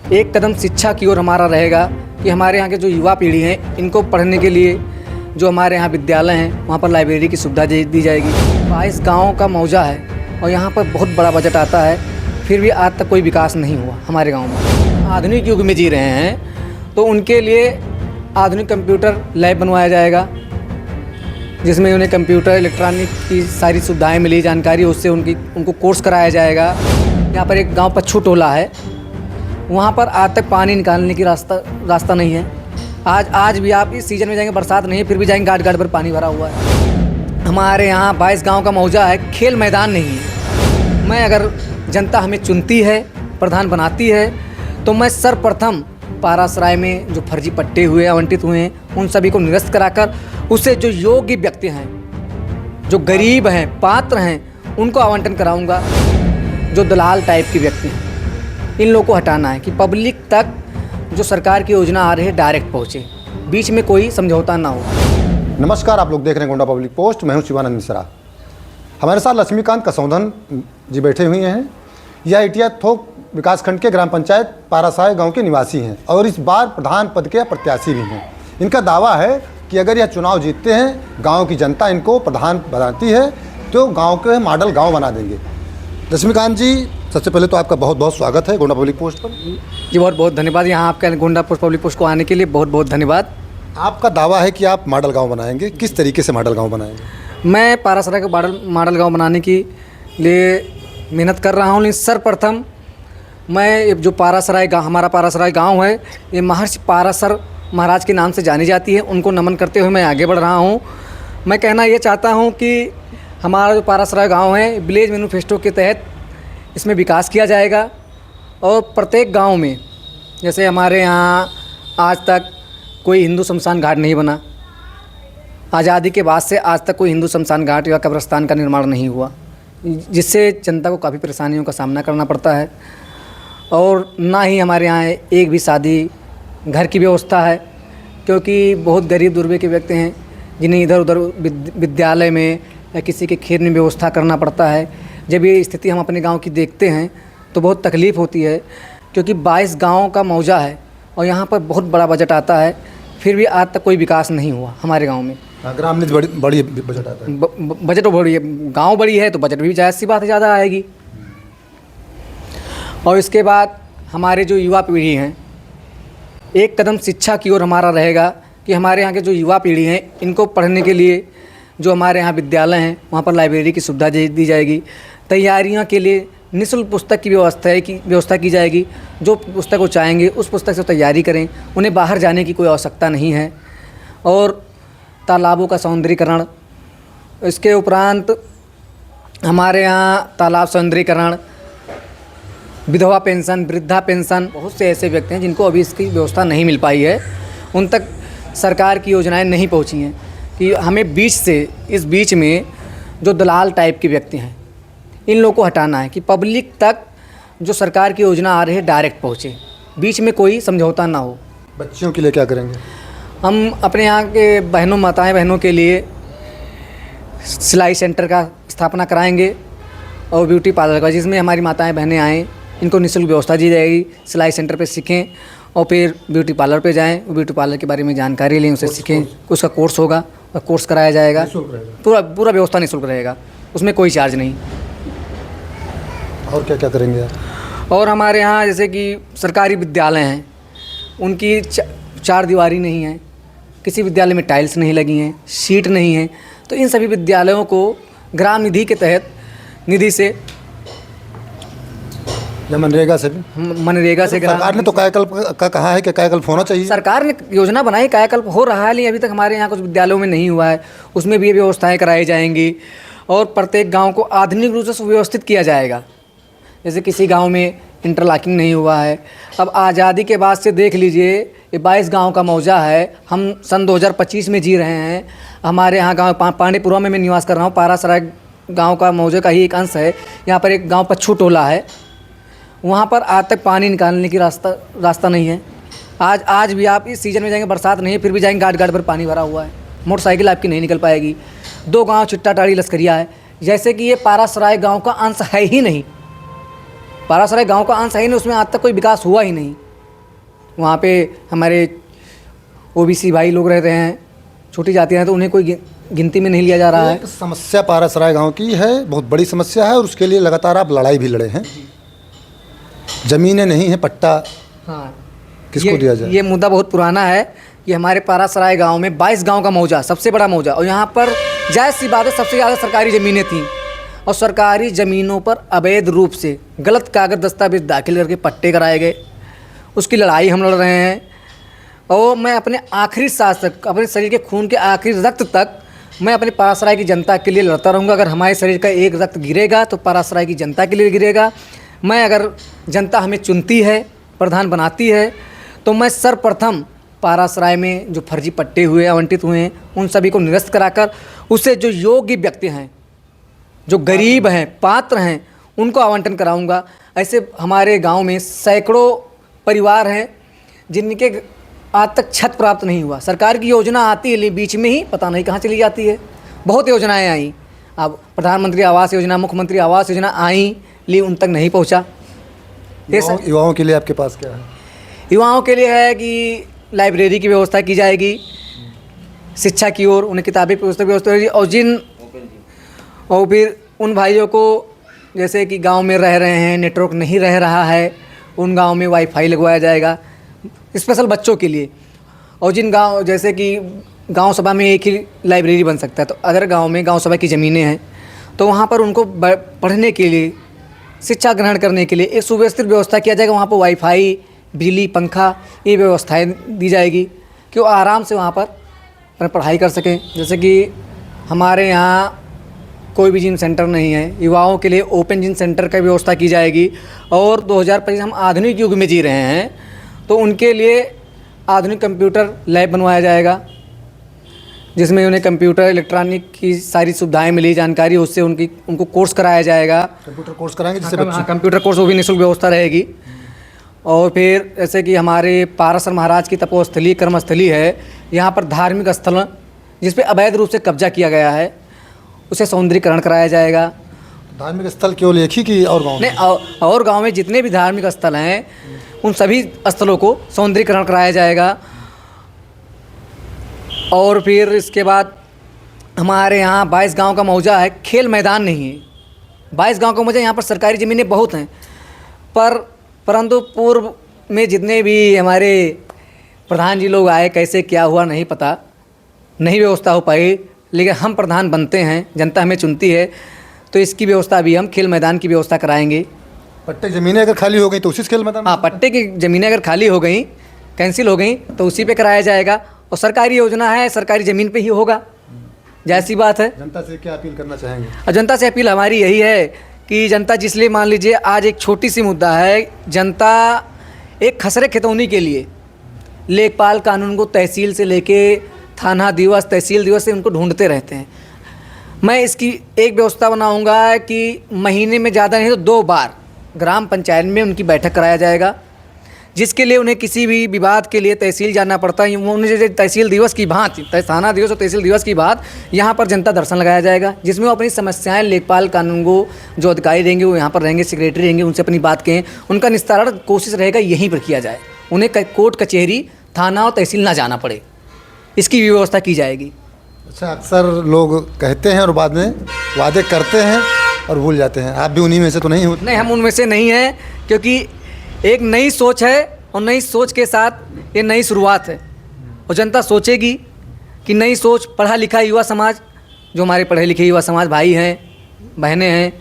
एक कदम शिक्षा की ओर हमारा रहेगा कि हमारे यहाँ के जो युवा पीढ़ी हैं इनको पढ़ने के लिए जो हमारे यहाँ विद्यालय हैं वहाँ पर लाइब्रेरी की सुविधा दी जाएगी। 22 गाँव का मौजा है और यहाँ पर बहुत बड़ा बजट आता है, फिर भी आज तक कोई विकास नहीं हुआ हमारे गाँव में। आधुनिक युग में जी रहे हैं तो उनके लिए आधुनिक कंप्यूटर लैब बनवाया जाएगा, जिसमें उन्हें कंप्यूटर इलेक्ट्रॉनिक की सारी सुविधाएं मिली, जानकारी उससे उनको कोर्स कराया जाएगा। यहाँ पर एक गांव पच्छू टोला है, वहाँ पर आज तक पानी निकालने की रास्ता नहीं है। आज भी आप इस सीज़न में जाएंगे, बरसात नहीं है फिर भी जाएंगे, गाड़ पर पानी भरा हुआ है। हमारे यहाँ 22 गांव का मौजा है, खेल मैदान नहीं है। मैं अगर जनता हमें चुनती है, प्रधान बनाती है, तो मैं सर्वप्रथम पारासराय में जो फर्जी पट्टे हुए आवंटित हुए हैं उन सभी को निरस्त कराकर उसे जो योग्य व्यक्ति हैं, जो गरीब हैं, पात्र हैं, उनको आवंटन कराऊंगा। जो दलाल टाइप के व्यक्ति हैं इन लोगों को हटाना है कि पब्लिक तक जो सरकार की योजना आ रही है डायरेक्ट पहुँचे, बीच में कोई समझौता ना हो। नमस्कार, आप लोग देख रहे हैं गोंडा पब्लिक पोस्ट। मैं हूं शिवानंद मिश्रा। हमारे साथ लक्ष्मीकांत कसौंधन जी बैठे हुए हैं। यह इटिया थोक विकासखंड के ग्राम पंचायत पारासाय गांव के निवासी हैं और इस बार प्रधान पद के प्रत्याशी भी हैं। इनका दावा है कि अगर यह चुनाव जीतते हैं, गांव की जनता इनको प्रधान बनाती है तो गांव के मॉडल गांव बना देंगे। लक्ष्मीकांत जी, सबसे पहले तो आपका बहुत बहुत स्वागत है गोंडा पब्लिक पोस्ट पर। जी बहुत बहुत धन्यवाद, यहाँ आपका गोंडा पब्लिक पोस्ट को आने के लिए बहुत बहुत धन्यवाद। आपका दावा है कि आप मॉडल गाँव बनाएंगे, किस तरीके से मॉडल गाँव बनाएंगे? मैं पारासराय का मॉडल गाँव बनाने के लिए मेहनत कर रहा हूँ, लेकिन सर्वप्रथम मैं जो पारासराय गाँव, हमारा पारासराय गाँव है, ये महर्षि पारासर महाराज के नाम से जानी जाती है। उनको नमन करते हुए मैं आगे बढ़ रहा हूँ। मैं कहना ये चाहता हूँ कि हमारा जो पारासराय गाँव है, विलेज मैनिफेस्टो के तहत इसमें विकास किया जाएगा और प्रत्येक गांव में, जैसे हमारे यहाँ आज तक कोई हिंदू शमशान घाट नहीं बना, आज़ादी के बाद से आज तक कोई हिंदू शमशान घाट या कब्रिस्तान का निर्माण नहीं हुआ, जिससे जनता को काफ़ी परेशानियों का सामना करना पड़ता है। और ना ही हमारे यहाँ एक भी शादी घर की व्यवस्था है, क्योंकि बहुत गरीब दुर्बे के व्यक्ति हैं जिन्हें इधर उधर विद्यालय में या किसी के खेत में व्यवस्था करना पड़ता है। जब ये स्थिति हम अपने गांव की देखते हैं तो बहुत तकलीफ़ होती है, क्योंकि 22 गांव का मौजा है और यहाँ पर बहुत बड़ा बजट आता है, फिर भी आज तक कोई विकास नहीं हुआ हमारे गांव में। ग्राम में बड़ी बजट आता है। बजट तो बड़ी है, गाँव बड़ी है तो बजट भी जायज़ सी बात है, ज़्यादा आएगी। और इसके बाद हमारे जो युवा पीढ़ी हैं, एक कदम शिक्षा की ओर हमारा रहेगा कि हमारे यहाँ के जो युवा पीढ़ी हैं इनको पढ़ने के लिए जो हमारे यहाँ विद्यालय हैं वहाँ पर लाइब्रेरी की सुविधा दी जाएगी। तैयारियों के लिए निःशुल्क पुस्तक की व्यवस्था की जाएगी। जो पुस्तक वो चाहेंगे उस पुस्तक से तैयारी करें, उन्हें बाहर जाने की कोई आवश्यकता नहीं है। और तालाबों का सौंदर्यीकरण, इसके उपरांत हमारे यहाँ तालाब सौंदर्यीकरण, विधवा पेंशन, वृद्धा पेंशन, बहुत से ऐसे व्यक्ति हैं जिनको अभी इसकी व्यवस्था नहीं मिल पाई है, उन तक सरकार की योजनाएं नहीं पहुंची हैं। कि हमें इस बीच में जो दलाल टाइप के व्यक्ति हैं इन लोगों को हटाना है कि पब्लिक तक जो सरकार की योजना आ रही है डायरेक्ट पहुंचे, बीच में कोई समझौता ना हो। बच्चियों के लिए क्या करेंगे? हम अपने यहाँ के माताएं बहनों के लिए सिलाई सेंटर का स्थापना कराएंगे और ब्यूटी पार्लर का, जिसमें हमारी माताएं बहनें आएँ, इनको निःशुल्क व्यवस्था दी जाएगी। सिलाई सेंटर पे सीखें और फिर ब्यूटी पार्लर पे जाएं, ब्यूटी पार्लर के बारे में जानकारी लें, उसे सीखें, उसका कोर्स होगा और कोर्स कराया जाएगा। पूरा व्यवस्था निःशुल्क रहेगा, उसमें कोई चार्ज नहीं। और क्या क्या करेंगे आप? और हमारे यहाँ जैसे कि सरकारी विद्यालय हैं, उनकी चार दीवारी नहीं है, किसी विद्यालय में टाइल्स नहीं लगी हैं, सीट नहीं है, तो इन सभी विद्यालयों को ग्राम निधि के तहत निधि से या मनरेगा से सरकार ने तो कायाकल्प का कहा है कि कायाकल्प होना चाहिए। सरकार ने योजना बनाई, कायाकल्प हो रहा है, लेकिन अभी तक हमारे यहाँ कुछ विद्यालयों में नहीं हुआ है। उसमें भी ये व्यवस्थाएं कराई जाएंगी और प्रत्येक गांव को आधुनिक रूप से सुव्यवस्थित किया जाएगा। जैसे किसी गांव में इंटरलॉकिंग नहीं हुआ है। अब आज़ादी के बाद से देख लीजिए, ये 22 गाँव का मौजा है। हम सन 2025 में जी रहे हैं। हमारे यहाँ गाँव पांडेपुरा में मैं निवास कर रहा हूँ, पारासराय गाँव का मौजे का ही एक अंश है। यहाँ पर एक गाँव पच्छू टोला है, वहाँ पर आज तक पानी निकालने की रास्ता नहीं है। आज भी आप इस सीज़न में जाएंगे, बरसात नहीं है फिर भी जाएंगे, गाड़ पर पानी भरा हुआ है, मोटरसाइकिल आपकी नहीं निकल पाएगी। 2 गांव चिट्टाटाड़ी लस्करिया है, जैसे कि ये पारासराय गांव का अंश है ही नहीं। पारासराय गांव का अंश है ही नहीं, उसमें आज तक कोई विकास हुआ ही नहीं। वहाँ पे हमारे ओबीसी भाई लोग रह रहे हैं, छोटी जातियाँ हैं, तो उन्हें कोई गिनती में नहीं लिया जा रहा है। एक समस्या पारासराय गांव की है, बहुत बड़ी समस्या है, और उसके लिए लगातार आप लड़ाई भी लड़े हैं। ज़मीनें नहीं हैं, पट्टा हाँ, किसको दिया जाए? ये मुद्दा बहुत पुराना है कि हमारे पारासराय गांव में 22 गांव का मौजा, सबसे बड़ा मौजा, और यहाँ पर जायज़ सी बात है सबसे ज़्यादा सरकारी ज़मीनें थीं, और सरकारी ज़मीनों पर अवैध रूप से गलत कागज दस्तावेज दाखिल करके पट्टे कराए गए। उसकी लड़ाई हम लड़ रहे हैं, और मैं अपने आखिरी सांस तक, अपने शरीर के खून के आखिरी रक्त तक मैं अपने पारासराय की जनता के लिए लड़ता रहूँगा। अगर हमारे शरीर का एक रक्त गिरेगा तो पारासराय की जनता के लिए गिरेगा। मैं अगर जनता हमें चुनती है, प्रधान बनाती है, तो मैं सर्वप्रथम पारासराय में जो फर्जी पट्टे हुए आवंटित हुए हैं उन सभी को निरस्त कराकर उसे जो योग्य व्यक्ति हैं, जो गरीब हैं, पात्र हैं, उनको आवंटन कराऊंगा। ऐसे हमारे गांव में सैकड़ों परिवार हैं जिनके आज तक छत प्राप्त नहीं हुआ। सरकार की योजना आती है, लेकिन बीच में ही पता नहीं कहाँ चली जाती है। बहुत योजनाएं आई, अब प्रधानमंत्री आवास योजना, मुख्यमंत्री आवास योजना आई, लेकिन उन तक नहीं पहुँचा। युवाओं के लिए आपके पास क्या है? युवाओं के लिए है कि लाइब्रेरी की व्यवस्था की जाएगी, शिक्षा की ओर उन्हें किताबें पुस्तक व्यवस्था होगी, और फिर उन भाइयों को जैसे कि गांव में रह रहे हैं, नेटवर्क नहीं रह रहा है, उन गांव में वाईफाई लगवाया जाएगा स्पेशल बच्चों के लिए। और जिन गांव, जैसे कि गांव सभा में एक ही लाइब्रेरी बन सकता है, तो अगर गांव में गांव सभा की ज़मीनें हैं तो वहाँ पर उनको पढ़ने के लिए, शिक्षा ग्रहण करने के लिए एक सुव्यवस्थित व्यवस्था किया जाएगा। वहाँ पर वाईफाई, बिजली, पंखा, ये व्यवस्थाएं दी जाएगी कि वो आराम से वहाँ पर पढ़ाई कर सकें। जैसे कि हमारे यहाँ कोई भी जिम सेंटर नहीं है, युवाओं के लिए ओपन जिम सेंटर का व्यवस्था की जाएगी। और 2025 हम आधुनिक युग में जी रहे हैं, तो उनके लिए आधुनिक कंप्यूटर लैब बनवाया जाएगा, जिसमें उन्हें कंप्यूटर, इलेक्ट्रॉनिक की सारी सुविधाएं मिली, जानकारी, उससे उनको कोर्स कराया जाएगा। कंप्यूटर कोर्स कराएंगे जिससे कंप्यूटर कोर्स, वो भी निःशुल्क व्यवस्था रहेगी। और फिर जैसे कि हमारे पारासर महाराज की तपोस्थली, कर्मस्थली है, यहाँ पर धार्मिक स्थल जिस पे अवैध रूप से कब्जा किया गया है, उसे सौंदर्यीकरण कराया जाएगा। धार्मिक स्थल केवल एक ही कि और गाँव में? नहीं, और गांव में जितने भी धार्मिक स्थल हैं उन सभी स्थलों को सौंदर्यीकरण कराया जाएगा। और फिर इसके बाद हमारे यहाँ 22 गांव का मौजा है, खेल मैदान नहीं है। 22 गांव का मौजा, यहाँ पर सरकारी ज़मीनें बहुत हैं, परंतु पूर्व में जितने भी हमारे प्रधान जी लोग आए, कैसे क्या हुआ नहीं पता, नहीं व्यवस्था हो पाई। लेकिन हम प्रधान बनते हैं, जनता हमें चुनती है, तो इसकी व्यवस्था भी हम खेल मैदान की व्यवस्था कराएंगे। पट्टे ज़मीनें अगर खाली हो गई तो उसी खेल मैदान? हाँ, पट्टे की ज़मीनें अगर खाली हो गई, कैंसिल हो गई, तो उसी पे कराया जाएगा। और सरकारी योजना है, सरकारी ज़मीन पे ही होगा, जैसी बात है। जनता से क्या अपील करना चाहेंगे? और जनता से अपील हमारी यही है कि जनता, जिसलिए मान लीजिए आज एक छोटी सी मुद्दा है, जनता एक खसरे खितौनी के लिए लेखपाल कानून को तहसील से लेके थाना दिवस, तहसील दिवस से उनको ढूंढते रहते हैं। मैं इसकी एक व्यवस्था बनाऊंगा कि महीने में ज़्यादा नहीं तो 2 बार ग्राम पंचायत में उनकी बैठक कराया जाएगा, जिसके लिए उन्हें किसी भी विवाद के लिए तहसील जाना पड़ता है। उन्हें जैसे तहसील दिवस की भांति, थाना दिवस और तहसील दिवस की बात, यहाँ पर जनता दर्शन लगाया जाएगा, जिसमें वो अपनी समस्याएं लेखपाल कानून को जो अधिकारी रहेंगे वो यहाँ पर रहेंगे, सेक्रेटरी रहेंगे, उनसे अपनी बात कहें, उनका निस्तारण कोशिश रहेगा यहीं पर किया जाए, उन्हें कोर्ट कचहरी, थाना और तहसील ना जाना पड़े, इसकी व्यवस्था की जाएगी। अच्छा, अक्सर लोग कहते हैं और बाद में वादे करते हैं और भूल जाते हैं, आप भी उन्हीं में से तो नहीं हो? नहीं, हम उनमें से नहीं हैं, क्योंकि एक नई सोच है और नई सोच के साथ ये नई शुरुआत है। और जनता सोचेगी कि नई सोच, पढ़ा लिखा युवा समाज, जो हमारे पढ़े लिखे युवा समाज भाई हैं, बहनें हैं,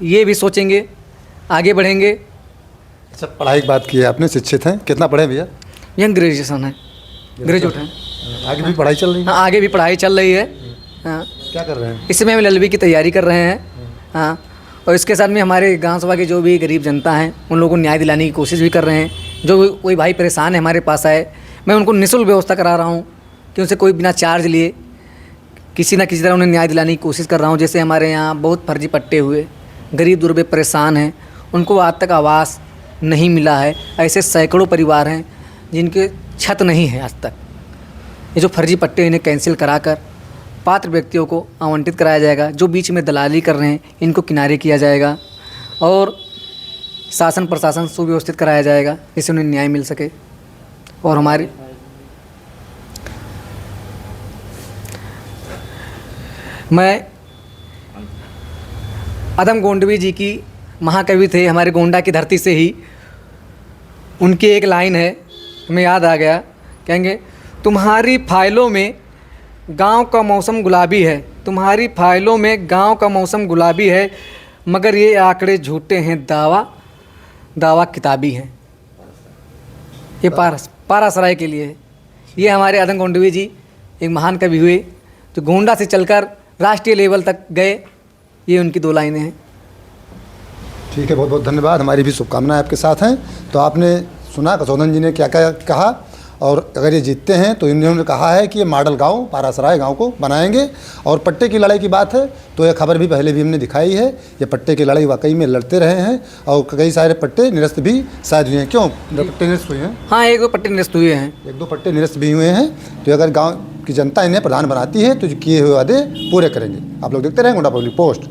ये भी सोचेंगे, आगे बढ़ेंगे। अच्छा, पढ़ाई की बात की है आपने, शिक्षित हैं, कितना पढ़े भैया? यंग ग्रेजुएशन है, ग्रेजुएट हैं। आगे भी पढ़ाई चल रही है? हाँ, आगे भी पढ़ाई चल रही है। हाँ, क्या कर रहे हैं? इस समय हम LLB की तैयारी कर रहे हैं। हाँ, और इसके साथ में हमारे गांव सभा के जो भी गरीब जनता हैं उन लोगों को न्याय दिलाने की कोशिश भी कर रहे हैं। जो कोई भाई परेशान है हमारे पास आए, मैं उनको निःशुल्क व्यवस्था करा रहा हूँ कि उनसे कोई बिना चार्ज लिए किसी न किसी तरह उन्हें न्याय दिलाने की कोशिश कर रहा हूँ। जैसे हमारे यहाँ बहुत फर्जी पट्टे हुए, गरीब दुर्बे परेशान हैं, उनको आज तक आवास नहीं मिला है। ऐसे सैकड़ों परिवार हैं जिनके छत नहीं है आज तक। ये जो फर्जी पट्टे, इन्हें कैंसिल कराकर पात्र व्यक्तियों को आवंटित कराया जाएगा। जो बीच में दलाली कर रहे हैं इनको किनारे किया जाएगा और शासन प्रशासन सुव्यवस्थित कराया जाएगा, जिससे उन्हें न्याय मिल सके। और हमारी मैं अदम गोंडवी जी की महाकवि थे, हमारे गोंडा की धरती से ही। उनकी एक लाइन है, हमें याद आ गया, कहेंगे तुम्हारी फाइलों में गांव का मौसम गुलाबी है, तुम्हारी फाइलों में गांव का मौसम गुलाबी है, मगर ये आंकड़े झूठे हैं, दावा किताबी है। ये पारासराय के लिए है। ये हमारे अदम गोंडवी जी एक महान कवि हुए जो गोंडा से चलकर राष्ट्रीय लेवल तक गए। ये उनकी 2 लाइनें हैं। ठीक है, बहुत बहुत धन्यवाद। हमारी भी शुभकामनाएं आपके साथ हैं। तो आपने सुना कसौंधन जी ने क्या क्या कहा, और अगर ये जीतते हैं तो इन्होंने कहा है कि ये मॉडल गांव पारासराय गांव को बनाएंगे। और पट्टे की लड़ाई की बात है तो यह खबर भी पहले भी हमने दिखाई है। ये पट्टे की लड़ाई वाकई में लड़ते रहे हैं और कई सारे पट्टे निरस्त भी शायद हुए हैं। क्यों पट्टे निरस्त हुए हैं? हाँ, 1-2 पट्टे निरस्त हुए हैं। 1-2 पट्टे निरस्त भी हुए हैं। तो अगर गाँव की जनता इन्हें प्रधान बनाती है तो जो किए हुए वादे पूरे करेंगे। आप लोग देखते रहें गोंडा पब्लिक पोस्ट।